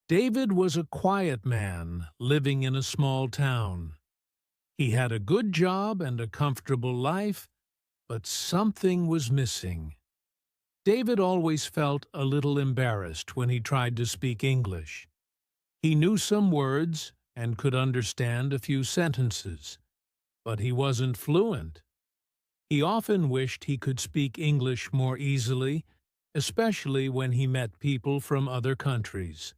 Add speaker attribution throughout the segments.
Speaker 1: David was a quiet man living in a small town. He had a good job and a comfortable life, but something was missing. David always felt a little embarrassed when he tried to speak English. He knew some words and could understand a few sentences, but he wasn't fluent. He often wished he could speak English more easily, especially when he met people from other countries.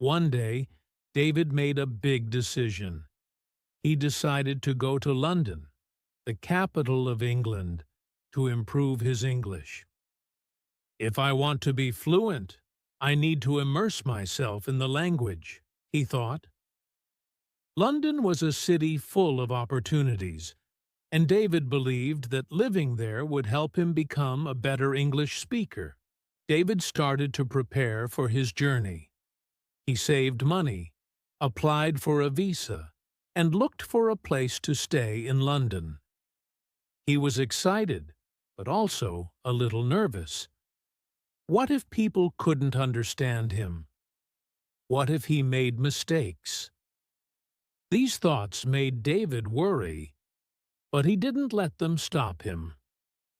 Speaker 1: One day, David made a big decision. He decided to go to London, the capital of England, to improve his English. If I want to be fluent, I need to immerse myself in the language, he thought. London was a city full of opportunities, and David believed that living there would help him become a better English speaker. David started to prepare for his journey. He saved money, applied for a visa, and looked for a place to stay in London. He was excited, but also a little nervous. What if people couldn't understand him? What if he made mistakes? These thoughts made David worry, but he didn't let them stop him.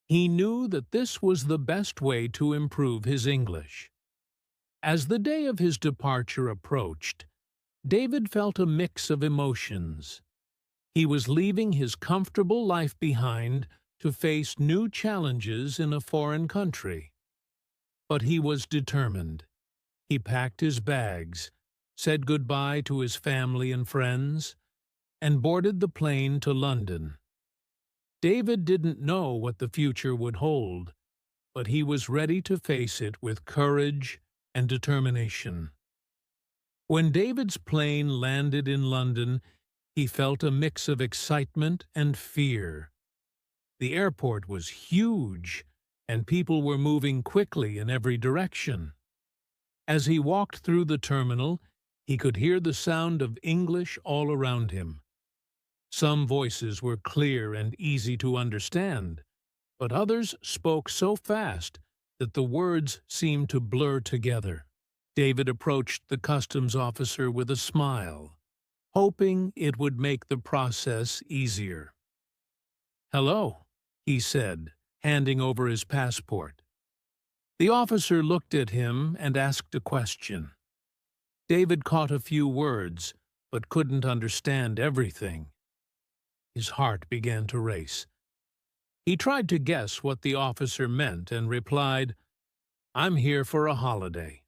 Speaker 1: He knew that this was the best way to improve his English. As the day of his departure approached, David felt a mix of emotions. He was leaving his comfortable life behind to face new challenges in a foreign country. But he was determined. He packed his bags, said goodbye to his family and friends, and boarded the plane to London. David didn't know what the future would hold, but he was ready to face it with courage and determination. When David's plane landed in London, he felt a mix of excitement and fear. The airport was huge, and people were moving quickly in every direction. As he walked through the terminal, he could hear the sound of English all around him. Some voices were clear and easy to understand, but others spoke so fast that the words seemed to blur together. David approached the customs officer with a smile, hoping it would make the process easier. "Hello," he said, handing over his passport. The officer looked at him and asked a question. David caught a few words, but couldn't understand everything. His heart began to race. He tried to guess what the officer meant and replied, "I'm here for a holiday."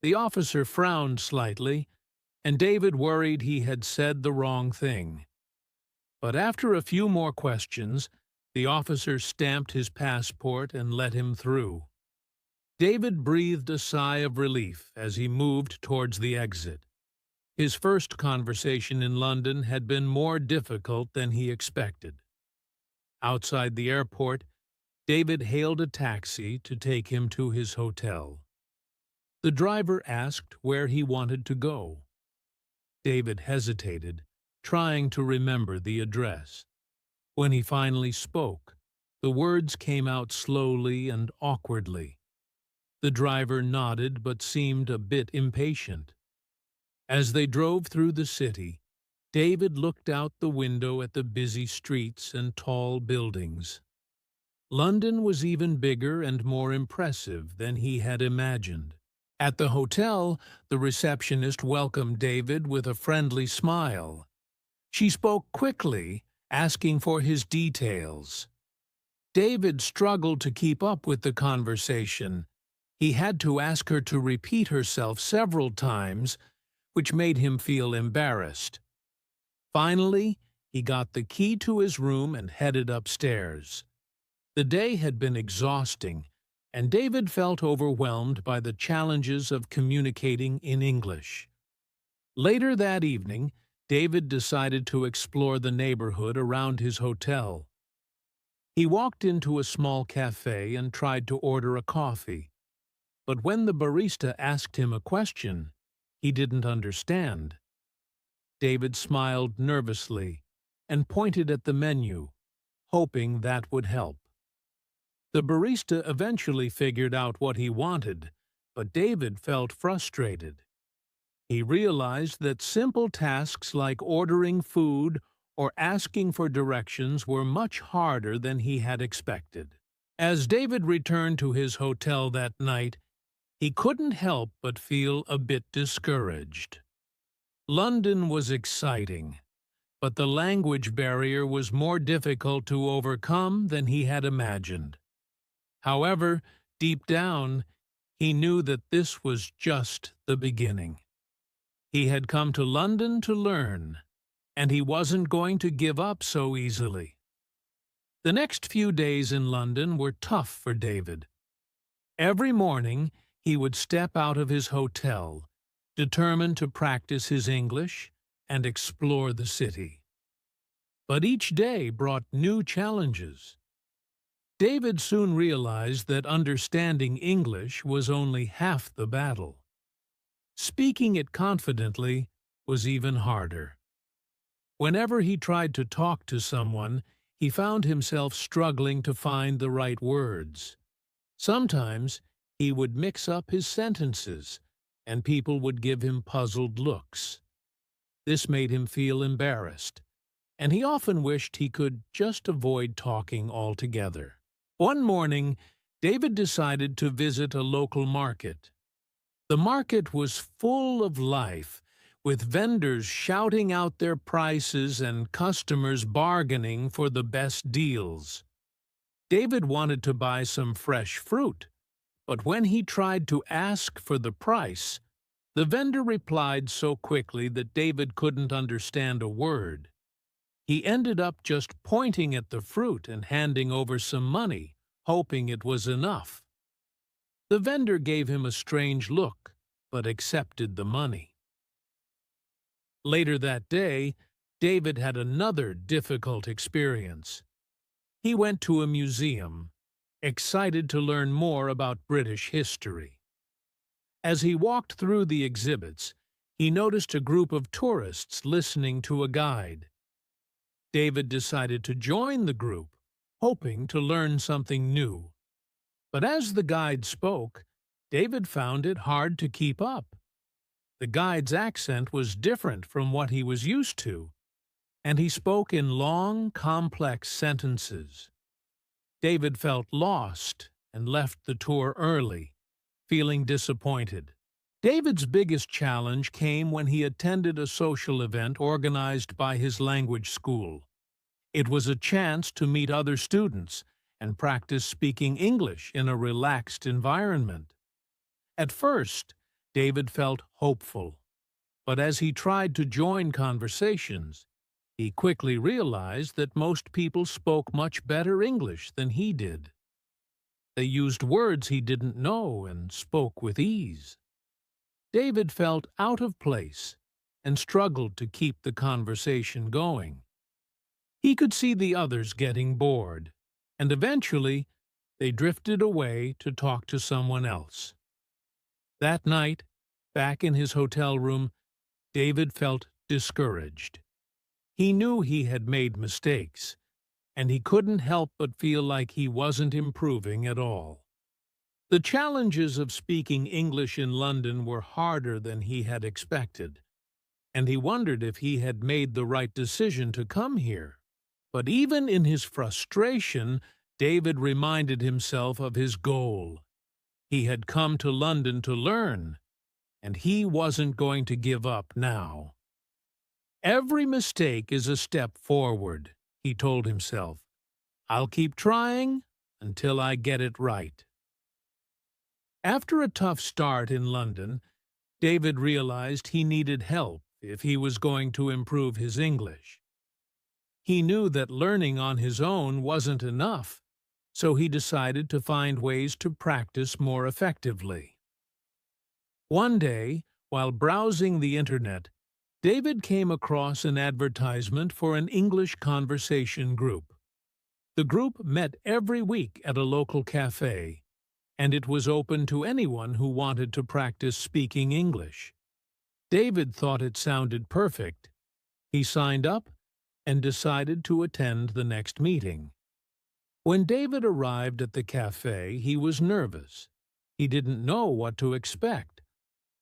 Speaker 1: The officer frowned slightly, and David worried he had said the wrong thing. But after a few more questions, the officer stamped his passport and let him through. David breathed a sigh of relief as he moved towards the exit. His first conversation in London had been more difficult than he expected. Outside the airport, David hailed a taxi to take him to his hotel. The driver asked where he wanted to go. David hesitated, trying to remember the address. When he finally spoke, the words came out slowly and awkwardly. The driver nodded but seemed a bit impatient. As they drove through the city, David looked out the window at the busy streets and tall buildings. London was even bigger and more impressive than he had imagined. At the hotel, the receptionist welcomed David with a friendly smile. She spoke quickly, asking for his details. David struggled to keep up with the conversation. He had to ask her to repeat herself several times, which made him feel embarrassed. Finally, he got the key to his room and headed upstairs. The day had been exhausting, and David felt overwhelmed by the challenges of communicating in English. Later that evening, David decided to explore the neighborhood around his hotel. He walked into a small cafe and tried to order a coffee. But when the barista asked him a question, he didn't understand. David smiled nervously and pointed at the menu, hoping that would help. The barista eventually figured out what he wanted But David felt frustrated. He realized that simple tasks like ordering food or asking for directions were much harder than he had expected. As David returned to his hotel that night, he couldn't help but feel a bit discouraged. London was exciting, but the language barrier was more difficult to overcome than he had imagined. However, deep down, he knew that this was just the beginning. He had come to London to learn, and he wasn't going to give up so easily. The next few days in London were tough for David. Every morning, he would step out of his hotel, determined to practice his English and explore the city. But each day brought new challenges. David soon realized that understanding English was only half the battle. Speaking it confidently was even harder. Whenever he tried to talk to someone, he found himself struggling to find the right words. Sometimes he would mix up his sentences, and people would give him puzzled looks. This made him feel embarrassed, and he often wished he could just avoid talking altogether. One morning, David decided to visit a local market. The market was full of life, with vendors shouting out their prices and customers bargaining for the best deals. David wanted to buy some fresh fruit, but when he tried to ask for the price, the vendor replied so quickly that David couldn't understand a word. He ended up just pointing at the fruit and handing over some money, hoping it was enough. The vendor gave him a strange look, but accepted the money. Later that day, David had another difficult experience. He went to a museum, excited to learn more about British history. As he walked through the exhibits, he noticed a group of tourists listening to a guide. David decided to join the group, hoping to learn something new. But as the guide spoke, David found it hard to keep up. The guide's accent was different from what he was used to, and he spoke in long, complex sentences. David felt lost and left the tour early, feeling disappointed. David's biggest challenge came when he attended a social event organized by his language school. It was a chance to meet other students and practice speaking English in a relaxed environment. At first, David felt hopeful, but as he tried to join conversations, he quickly realized that most people spoke much better English than he did. They used words he didn't know and spoke with ease. David felt out of place and struggled to keep the conversation going. He could see the others getting bored, and eventually they drifted away to talk to someone else. That night, back in his hotel room, David felt discouraged. He knew he had made mistakes, and he couldn't help but feel like he wasn't improving at all. The challenges of speaking English in London were harder than he had expected, and he wondered if he had made the right decision to come here. But even in his frustration, David reminded himself of his goal. He had come to London to learn, and he wasn't going to give up now. Every mistake is a step forward, he told himself. I'll keep trying until I get it right. After a tough start in London, David realized he needed help if he was going to improve his English. He knew that learning on his own wasn't enough, so he decided to find ways to practice more effectively. One day, while browsing the internet, David came across an advertisement for an English conversation group. The group met every week at a local cafe, and it was open to anyone who wanted to practice speaking English. David thought it sounded perfect. He signed up and decided to attend the next meeting. When David arrived at the cafe, he was nervous. He didn't know what to expect,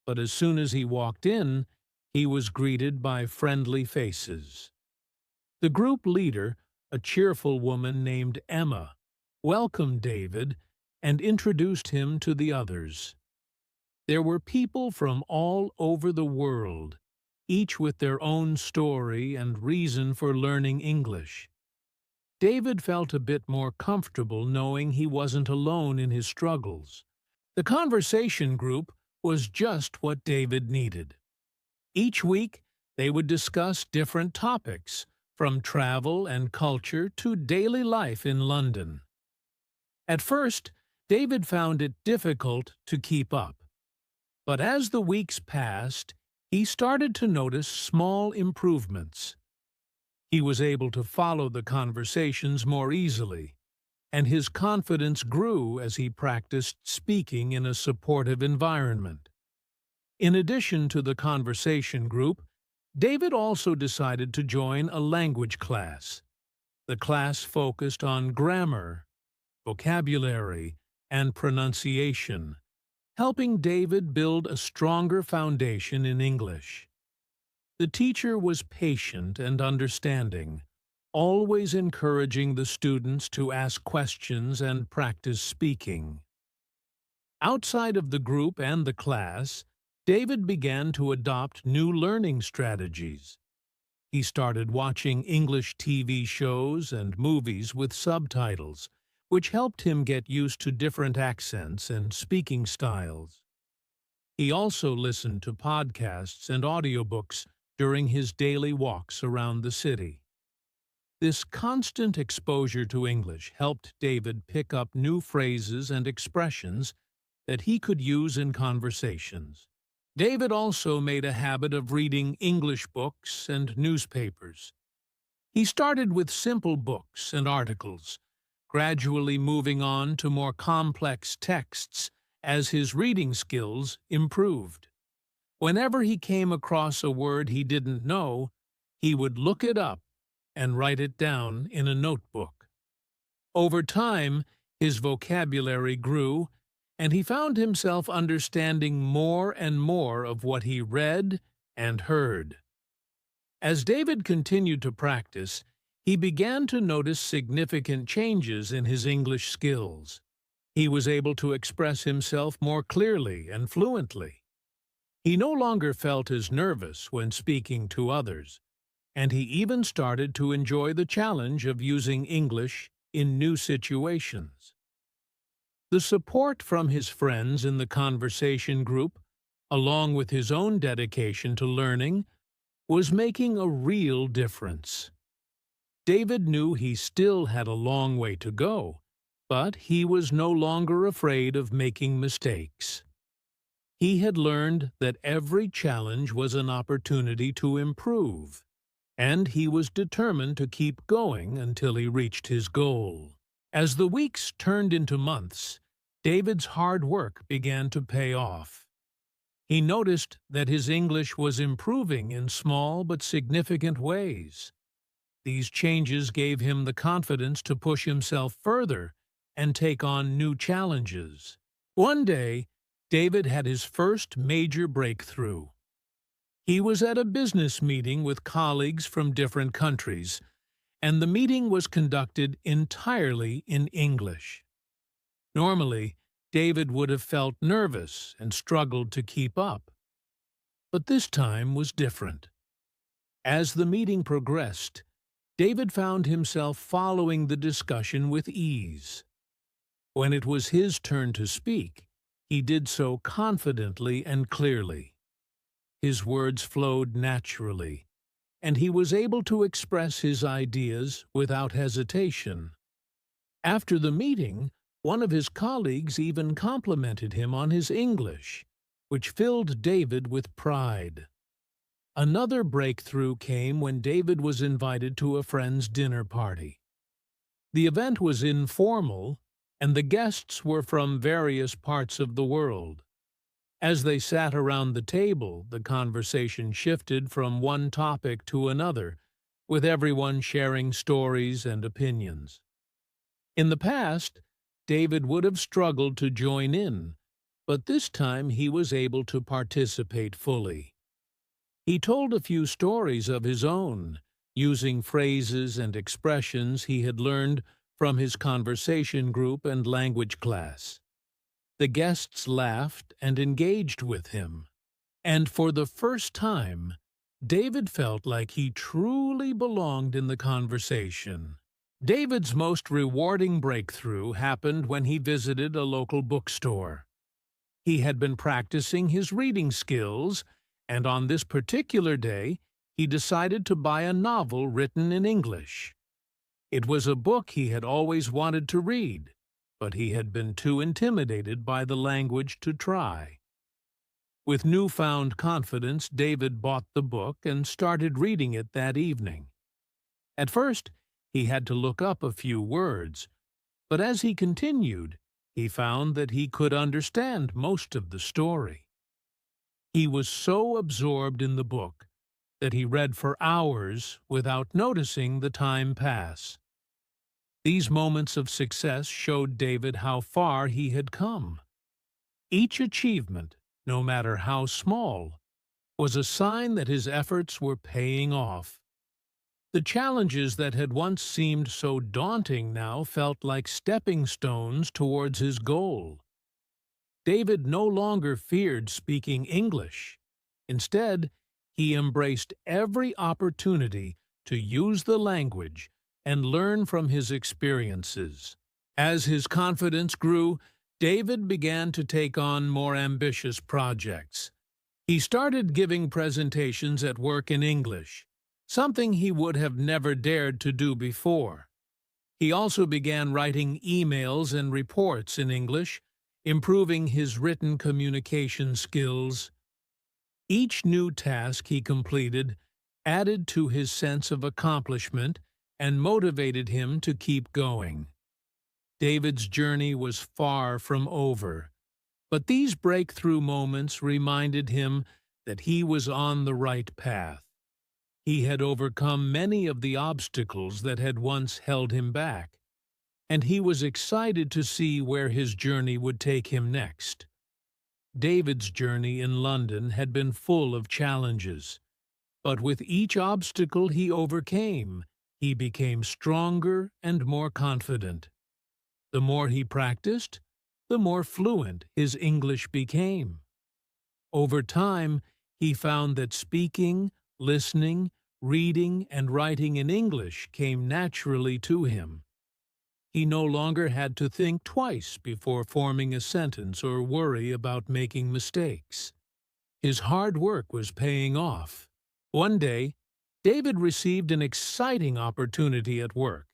Speaker 1: but as soon as he walked in, he was greeted by friendly faces. The group leader, a cheerful woman named Emma, welcomed David and introduced him to the others. There were people from all over the world, each with their own story and reason for learning English. David felt a bit more comfortable knowing he wasn't alone in his struggles. The conversation group was just what David needed. Each week, they would discuss different topics, from travel and culture to daily life in London. At first, David found it difficult to keep up. But as the weeks passed, he started to notice small improvements. He was able to follow the conversations more easily, and his confidence grew as he practiced speaking in a supportive environment. In addition to the conversation group, David also decided to join a language class. The class focused on grammar, vocabulary, and pronunciation, helping David build a stronger foundation in English. The teacher was patient and understanding, always encouraging the students to ask questions and practice speaking. Outside of the group and the class, David began to adopt new learning strategies. He started watching English TV shows and movies with subtitles, which helped him get used to different accents and speaking styles. He also listened to podcasts and audiobooks during his daily walks around the city. This constant exposure to English helped David pick up new phrases and expressions that he could use in conversations. David also made a habit of reading English books and newspapers. He started with simple books and articles, gradually moving on to more complex texts as his reading skills improved. Whenever he came across a word he didn't know, he would look it up and write it down in a notebook. Over time, his vocabulary grew, and he found himself understanding more and more of what he read and heard. As David continued to practice, he began to notice significant changes in his English skills. He was able to express himself more clearly and fluently. He no longer felt as nervous when speaking to others, and he even started to enjoy the challenge of using English in new situations. The support from his friends in the conversation group, along with his own dedication to learning, was making a real difference. David knew he still had a long way to go, but he was no longer afraid of making mistakes. He had learned that every challenge was an opportunity to improve, and he was determined to keep going until he reached his goal. As the weeks turned into months, David's hard work began to pay off. He noticed that his English was improving in small but significant ways. These changes gave him the confidence to push himself further and take on new challenges. One day, David had his first major breakthrough. He was at a business meeting with colleagues from different countries, and the meeting was conducted entirely in English. Normally, David would have felt nervous and struggled to keep up. But this time was different. As the meeting progressed, David found himself following the discussion with ease. When it was his turn to speak, he did so confidently and clearly. His words flowed naturally, and he was able to express his ideas without hesitation. After the meeting, one of his colleagues even complimented him on his English, which filled David with pride. Another breakthrough came when David was invited to a friend's dinner party. The event was informal, and the guests were from various parts of the world. As they sat around the table, the conversation shifted from one topic to another, with everyone sharing stories and opinions. In the past, David would have struggled to join in, but this time he was able to participate fully. He told a few stories of his own, using phrases and expressions he had learned from his conversation group and language class. The guests laughed and engaged with him, and for the first time, David felt like he truly belonged in the conversation. David's most rewarding breakthrough happened when he visited a local bookstore. He had been practicing his reading skills, and on this particular day, he decided to buy a novel written in English. It was a book he had always wanted to read, but he had been too intimidated by the language to try. With newfound confidence, David bought the book and started reading it that evening. At first, he had to look up a few words, but as he continued, he found that he could understand most of the story. He was so absorbed in the book that he read for hours without noticing the time pass. These moments of success showed David how far he had come. Each achievement, no matter how small, was a sign that his efforts were paying off. The challenges that had once seemed so daunting now felt like stepping stones towards his goal. David no longer feared speaking English. Instead, he embraced every opportunity to use the language and learn from his experiences. As his confidence grew, David began to take on more ambitious projects. He started giving presentations at work in English, something he would have never dared to do before. He also began writing emails and reports in English, improving his written communication skills. Each new task he completed added to his sense of accomplishment and motivated him to keep going. David's journey was far from over, but these breakthrough moments reminded him that he was on the right path. He had overcome many of the obstacles that had once held him back, and he was excited to see where his journey would take him next. David's journey in London had been full of challenges, but with each obstacle he overcame, he became stronger and more confident. The more he practiced, the more fluent his English became. Over time, he found that speaking, listening, reading, and writing in English came naturally to him. He no longer had to think twice before forming a sentence or worry about making mistakes. His hard work was paying off. One day, David received an exciting opportunity at work.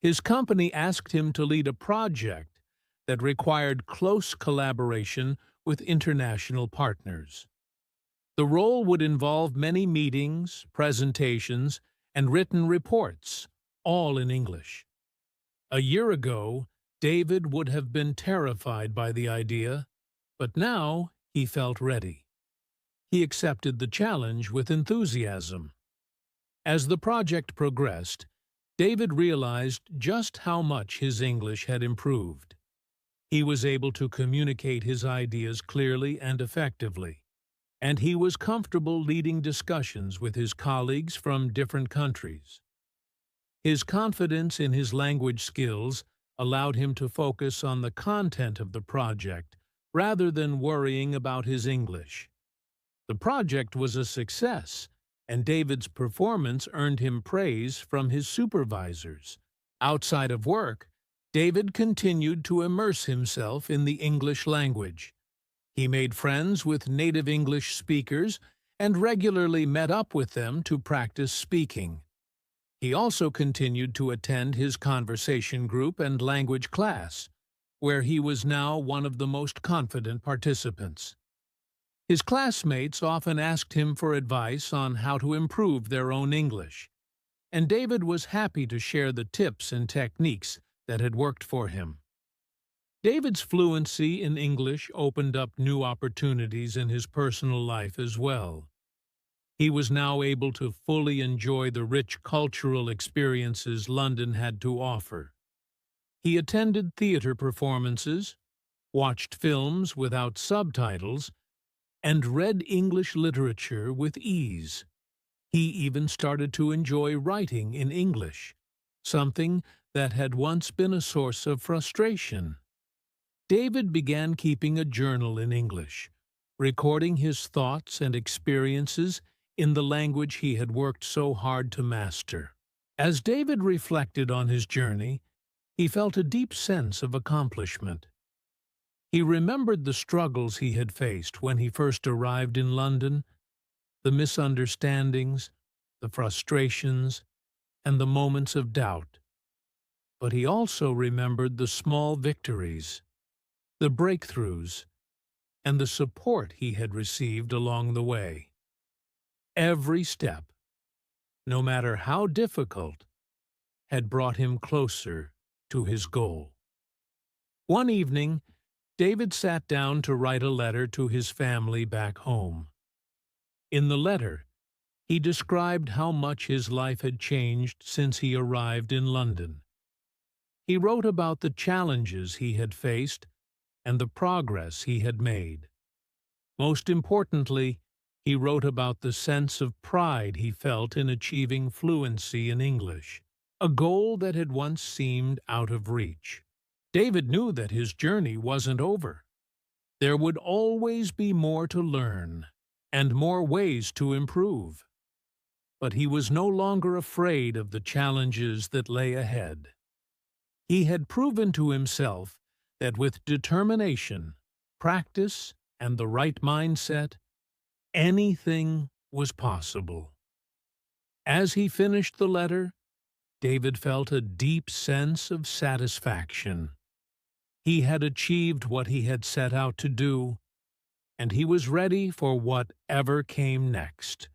Speaker 1: His company asked him to lead a project that required close collaboration with international partners. The role would involve many meetings, presentations, and written reports, all in English. A year ago, David would have been terrified by the idea, but now he felt ready. He accepted the challenge with enthusiasm. As the project progressed, David realized just how much his English had improved. He was able to communicate his ideas clearly and effectively, and he was comfortable leading discussions with his colleagues from different countries. His confidence in his language skills allowed him to focus on the content of the project rather than worrying about his English. The project was a success, and David's performance earned him praise from his supervisors. Outside of work, David continued to immerse himself in the English language. He made friends with native English speakers and regularly met up with them to practice speaking. He also continued to attend his conversation group and language class, where he was now one of the most confident participants. His classmates often asked him for advice on how to improve their own English, and David was happy to share the tips and techniques that had worked for him. David's fluency in English opened up new opportunities in his personal life as well. He was now able to fully enjoy the rich cultural experiences London had to offer. He attended theater performances, watched films without subtitles, and read English literature with ease. He even started to enjoy writing in English, something that had once been a source of frustration. David began keeping a journal in English, recording his thoughts and experiences in the language he had worked so hard to master. As David reflected on his journey, he felt a deep sense of accomplishment. He remembered the struggles he had faced when he first arrived in London, the misunderstandings, the frustrations, and the moments of doubt. But he also remembered the small victories, the breakthroughs, and the support he had received along the way. Every step, no matter how difficult, had brought him closer to his goal. One evening, David sat down to write a letter to his family back home. In the letter, he described how much his life had changed since he arrived in London. He wrote about the challenges he had faced and the progress he had made. Most importantly, he wrote about the sense of pride he felt in achieving fluency in English, a goal that had once seemed out of reach. David knew that his journey wasn't over. There would always be more to learn and more ways to improve. But he was no longer afraid of the challenges that lay ahead. He had proven to himself that with determination, practice, and the right mindset, anything was possible. As he finished the letter, David felt a deep sense of satisfaction. He had achieved what he had set out to do, and he was ready for whatever came next.